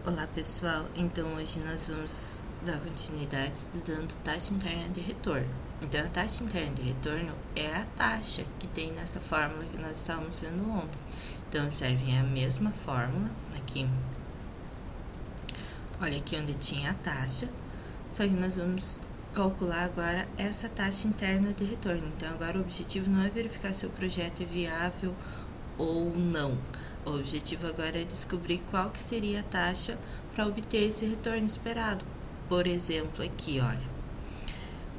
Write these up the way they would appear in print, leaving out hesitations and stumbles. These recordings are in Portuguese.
Olá pessoal, então hoje nós vamos dar continuidade estudando taxa interna de retorno. Então a taxa interna de retorno é a taxa que tem nessa fórmula que nós estávamos vendo ontem. Então observem, é a mesma fórmula aqui. Olha aqui onde tinha a taxa, só que nós vamos calcular agora essa taxa interna de retorno. Então agora o objetivo não é verificar se o projeto é viável ou não. O objetivo agora é descobrir qual que seria a taxa para obter esse retorno esperado. Por exemplo, aqui, olha,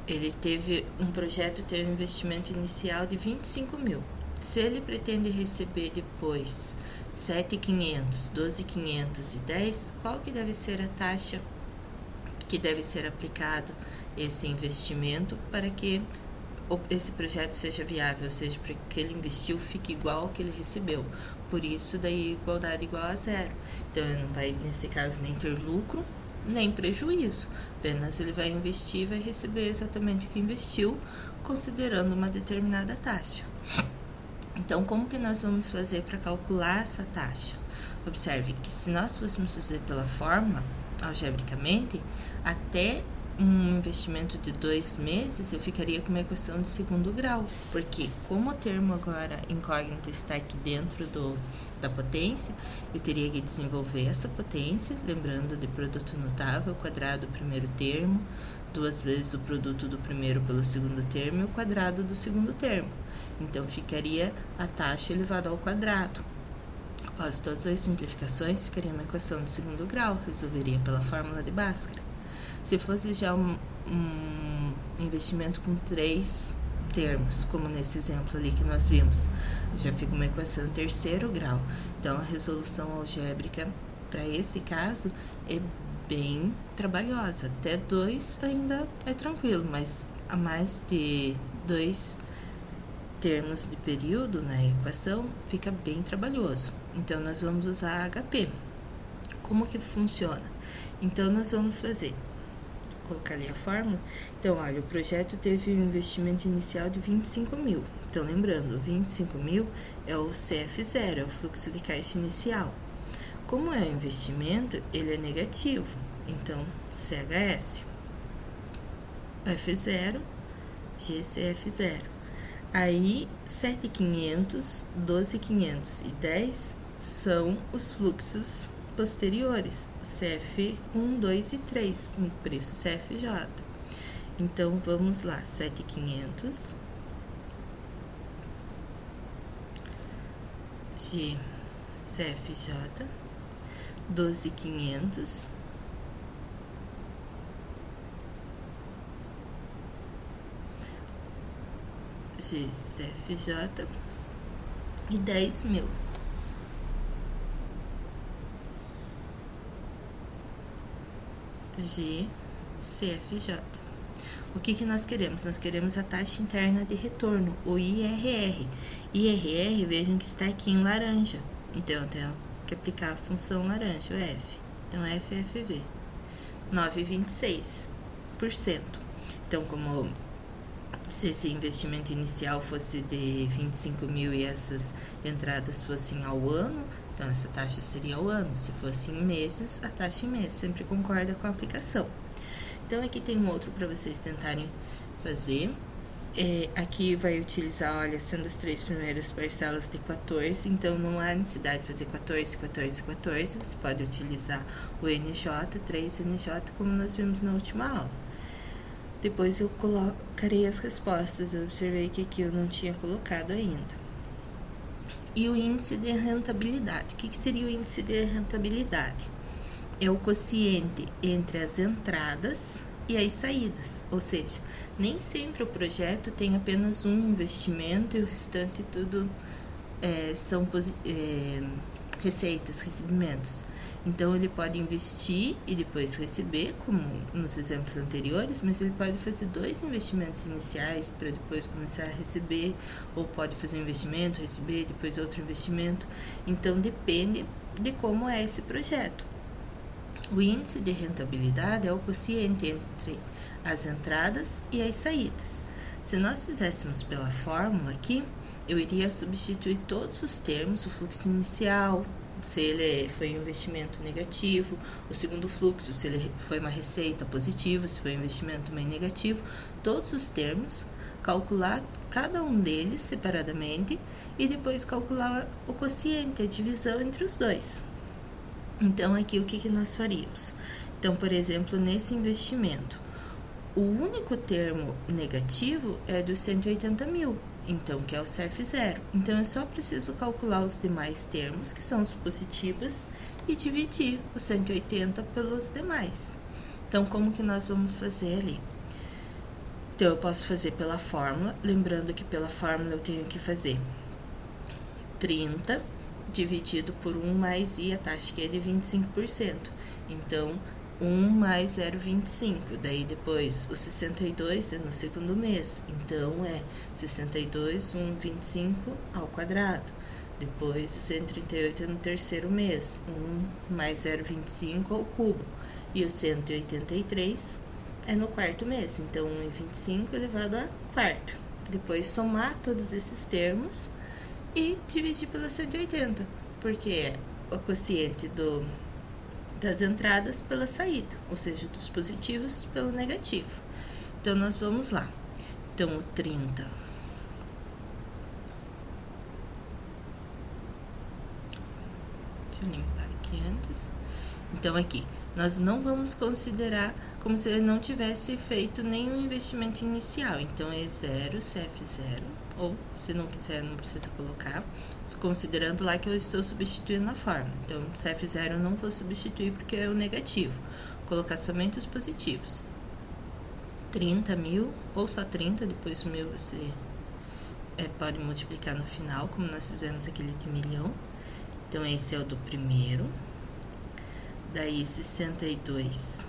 ele teve um projeto, teve um investimento inicial de 25 mil. Se ele pretende receber depois 7.500, 12.500 e 10, qual que deve ser a taxa que deve ser aplicado esse investimento para que esse projeto seja viável, ou seja, para que ele investiu fique igual ao que ele recebeu. Por isso, daí igualdade igual a zero. Então, ele não vai, nesse caso, nem ter lucro, nem prejuízo. Apenas ele vai investir e vai receber exatamente o que investiu, considerando uma determinada taxa. Então, como que nós vamos fazer para calcular essa taxa? Observe que se nós fôssemos fazer pela fórmula, algebricamente, até um investimento de 2 meses, eu ficaria com uma equação de segundo grau, porque como o termo agora incógnito está aqui dentro da potência, eu teria que desenvolver essa potência, lembrando de produto notável, quadrado do primeiro termo, 2 vezes o produto do primeiro pelo segundo termo e o quadrado do segundo termo. Então, ficaria a taxa elevada ao quadrado. Após todas as simplificações, ficaria uma equação de segundo grau, resolveria pela fórmula de Bhaskara. Se fosse já um investimento com 3 termos, como nesse exemplo ali que nós vimos, já fica uma equação de terceiro grau. Então, a resolução algébrica para esse caso é bem trabalhosa. Até 2 ainda é tranquilo, mas a mais de 2 termos de período na equação fica bem trabalhoso. Então, nós vamos usar HP. Como que funciona? Então, nós vamos fazer, colocar ali a fórmula. Então, olha, o projeto teve um investimento inicial de 25 mil. Então, lembrando, 25 mil é o CF0, é o fluxo de caixa inicial. Como é um investimento, ele é negativo. Então, CHS, F0, GCF0. Aí, 7.500, 12.500 e 10 são os fluxos posteriores, CF1, 2 e 3, por isso CFJ. Então, vamos lá, 7.500, G, CFJ, 12.500, GCFJ e 10 mil. GCFJ. O que nós queremos? Nós queremos a taxa interna de retorno, o IRR. IRR, vejam que está aqui em laranja. Então, eu tenho que aplicar a função laranja, o F. Então, FFV. 9,26%. Então, como se esse investimento inicial fosse de 25 mil e essas entradas fossem ao ano, então essa taxa seria ao ano. Se fosse em meses, a taxa em meses sempre concorda com a aplicação. Então, aqui tem um outro para vocês tentarem fazer. Aqui vai utilizar, olha, sendo as 3 primeiras parcelas de 14, então não há necessidade de fazer 14, 14, 14. Você pode utilizar o NJ, 3 NJ, como nós vimos na última aula. Depois eu colocarei as respostas, eu observei que aqui eu não tinha colocado ainda. E o índice de rentabilidade. O que seria o índice de rentabilidade? É o quociente entre as entradas e as saídas, ou seja, nem sempre o projeto tem apenas um investimento e o restante tudo são receitas, recebimentos. Então, ele pode investir e depois receber, como nos exemplos anteriores, mas ele pode fazer 2 investimentos iniciais para depois começar a receber, ou pode fazer um investimento, receber, depois outro investimento. Então, depende de como é esse projeto. O índice de rentabilidade é o quociente entre as entradas e as saídas. Se nós fizéssemos pela fórmula aqui, eu iria substituir todos os termos, o fluxo inicial, se ele foi um investimento negativo, o segundo fluxo, se ele foi uma receita positiva, se foi um investimento também negativo, todos os termos, calcular cada um deles separadamente e depois calcular o quociente, a divisão entre os dois. Então, aqui o que nós faríamos? Então, por exemplo, nesse investimento, o único termo negativo é dos 180 mil, então, que é o CF0. Então, eu só preciso calcular os demais termos, que são os positivos, e dividir os 180 pelos demais. Então, como que nós vamos fazer ali? Então, eu posso fazer pela fórmula, lembrando que pela fórmula eu tenho que fazer 30 dividido por 1 mais I, a taxa que é de 25%. Então, 1 mais 0,25, daí depois o 62 é no segundo mês, então é 62, 1,25 ao quadrado. Depois o 138 é no terceiro mês, 1 mais 0,25 ao cubo. E o 183 é no quarto mês, então 1,25 elevado a quarto. Depois somar todos esses termos e dividir pela 180, porque é o quociente das entradas pela saída, ou seja, dos positivos pelo negativo. Então, nós vamos lá. Então, o 30 deixa eu limpar aqui antes. Então, aqui, nós não vamos considerar como se ele não tivesse feito nenhum investimento inicial. Então, é 0, CF0, ou se não quiser, não precisa colocar, considerando lá que eu estou substituindo a fórmula. Então, CF0 eu não vou substituir porque é o negativo. Vou colocar somente os positivos. 30 mil, ou só 30, depois o mil você pode multiplicar no final, como nós fizemos aquele de milhão. Então, esse é o do primeiro. Daí, 62.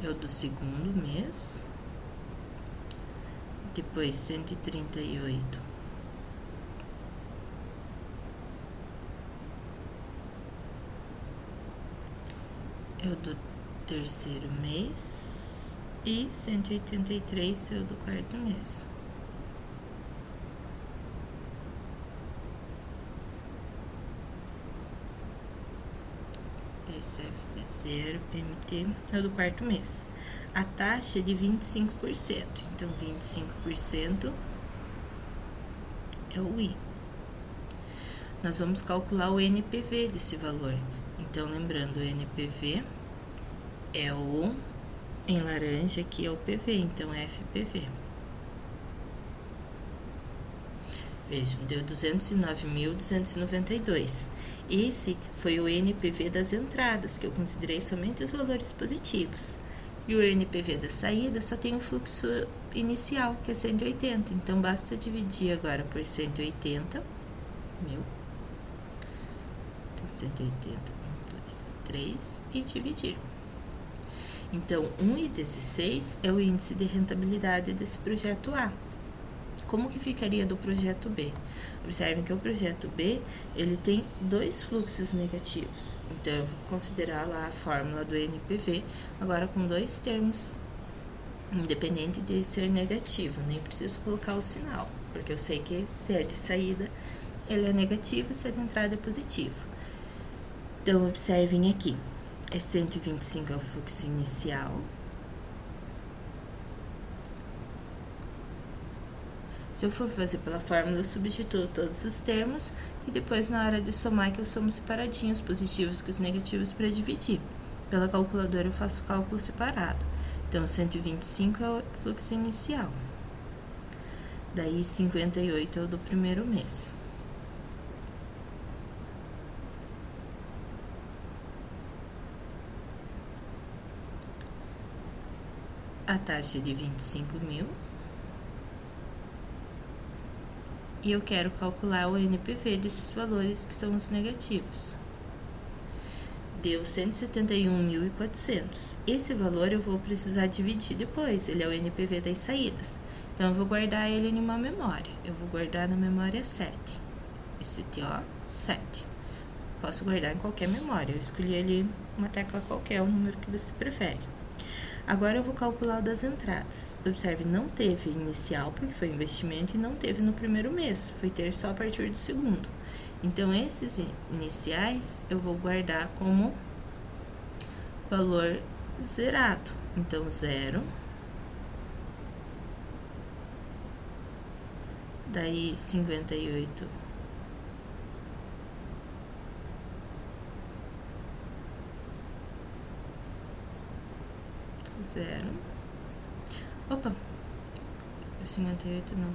É o do segundo mês. Depois, 138. É o do terceiro mês. E 183 é o do quarto mês. SFB0, PMT, é o do quarto mês. A taxa é de 25%, então 25% é o I. Nós vamos calcular o NPV desse valor. Então, lembrando, o NPV é o, em laranja aqui é o PV, então é FPV. Vejam, deu 209.292. Esse foi o NPV das entradas, que eu considerei somente os valores positivos. E o NPV da saída só tem o fluxo inicial, que é 180. Então, basta dividir agora por 180 mil. 180, 1, 2, 3 e dividir. Então, 1,16 é o índice de rentabilidade desse projeto A. Como que ficaria do projeto B? Observem que o projeto B, ele tem dois fluxos negativos. Então, eu vou considerar lá a fórmula do NPV, agora com dois termos, independente de ser negativo. Nem preciso colocar o sinal, porque eu sei que se é de saída, ele é negativo, se é de entrada é positivo. Então, observem aqui, 125 é o fluxo inicial. Se eu for fazer pela fórmula, eu substituo todos os termos e depois, na hora de somar, que eu somo separadinho os positivos com os negativos para dividir. Pela calculadora, eu faço o cálculo separado. Então, 125 é o fluxo inicial. Daí, 58 é o do primeiro mês. A taxa é de 25 mil. E eu quero calcular o NPV desses valores que são os negativos. Deu 171.400. Esse valor eu vou precisar dividir depois, ele é o NPV das saídas. Então, eu vou guardar ele em uma memória. Eu vou guardar na memória 7. Esse TO, 7. Posso guardar em qualquer memória, eu escolhi ali uma tecla qualquer, o número que você prefere. Agora eu vou calcular o das entradas. Observe, não teve inicial, porque foi investimento, e não teve no primeiro mês, foi ter só a partir do segundo. Então, esses iniciais eu vou guardar como valor zerado. Então, 0. Daí, 58. Zero. Opa! 58 não.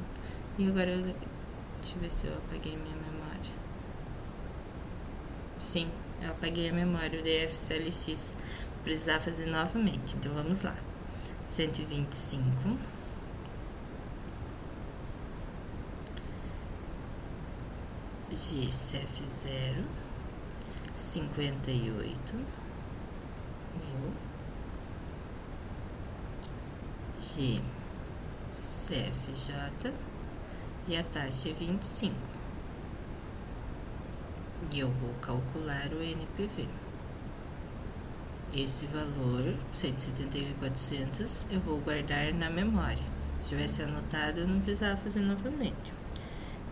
E agora, deixa eu ver se eu apaguei minha memória. Sim, eu apaguei a memória, o DFCLX. Vou precisar fazer novamente, então vamos lá. 125. GCF0. 58 mil. GCFJ. E a taxa é 25. E eu vou calcular o NPV. Esse valor, 171.400, eu vou guardar na memória. Se tivesse anotado, eu não precisava fazer novamente.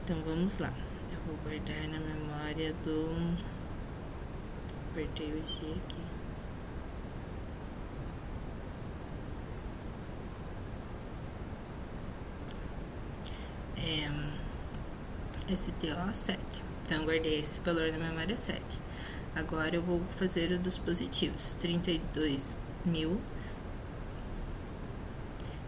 Então, vamos lá. Eu vou guardar na memória do... Apertei o G aqui. STO 7. Então, eu guardei esse valor na memória 7. Agora, eu vou fazer o dos positivos. 32 mil.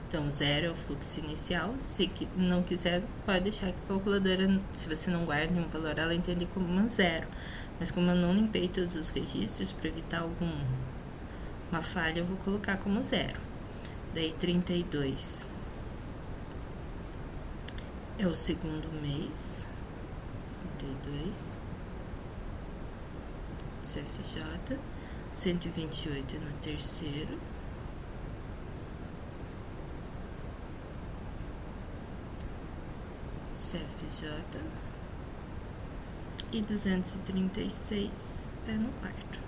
Então, 0 é o fluxo inicial. Se não quiser, pode deixar que a calculadora, se você não guarda nenhum valor, ela entende como um 0. Mas como eu não limpei todos os registros, para evitar uma falha, eu vou colocar como 0. Daí, 32 é o segundo mês. 32. CFJ. 128 é no terceiro. CFJ. E 236 é no quarto.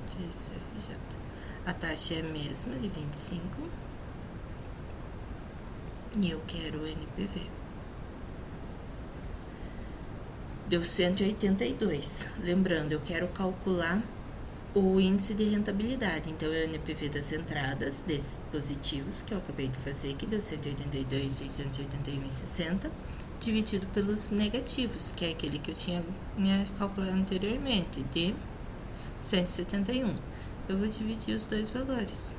CFJ. A taxa é a mesma, de 25. E eu quero o NPV. Deu 182. Lembrando, eu quero calcular o índice de rentabilidade. Então, é o NPV das entradas, desses positivos, que eu acabei de fazer, que deu 182.681,60, dividido pelos negativos, que é aquele que eu tinha calculado anteriormente, de 171. Eu vou dividir os dois valores.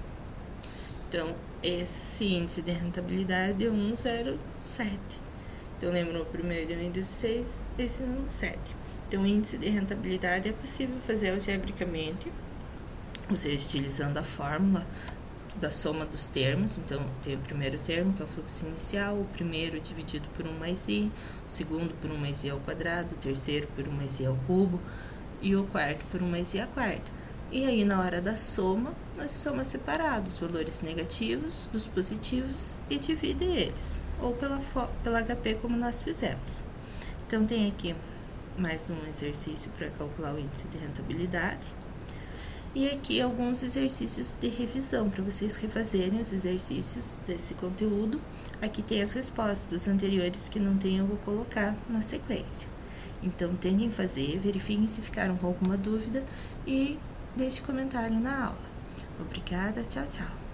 Então, esse índice de rentabilidade deu 1,07. Então, lembrou, o primeiro deu 1,16, esse é 1,7. Então, o índice de rentabilidade é possível fazer algebricamente, ou seja, utilizando a fórmula da soma dos termos. Então, tem o primeiro termo, que é o fluxo inicial, o primeiro dividido por 1 mais i, o segundo por 1 mais i ao quadrado, o terceiro por 1 mais i ao cubo, e o quarto por 1 mais i à quarta. E aí, na hora da soma, nós soma separado os valores negativos dos positivos e divide eles, ou pela HP, como nós fizemos. Então, tem aqui mais um exercício para calcular o índice de rentabilidade. E aqui alguns exercícios de revisão, para vocês refazerem os exercícios desse conteúdo. Aqui tem as respostas dos anteriores, que não tem, eu vou colocar na sequência. Então, tentem fazer, verifiquem se ficaram com alguma dúvida e deixe comentário na aula. Obrigada, tchau, tchau.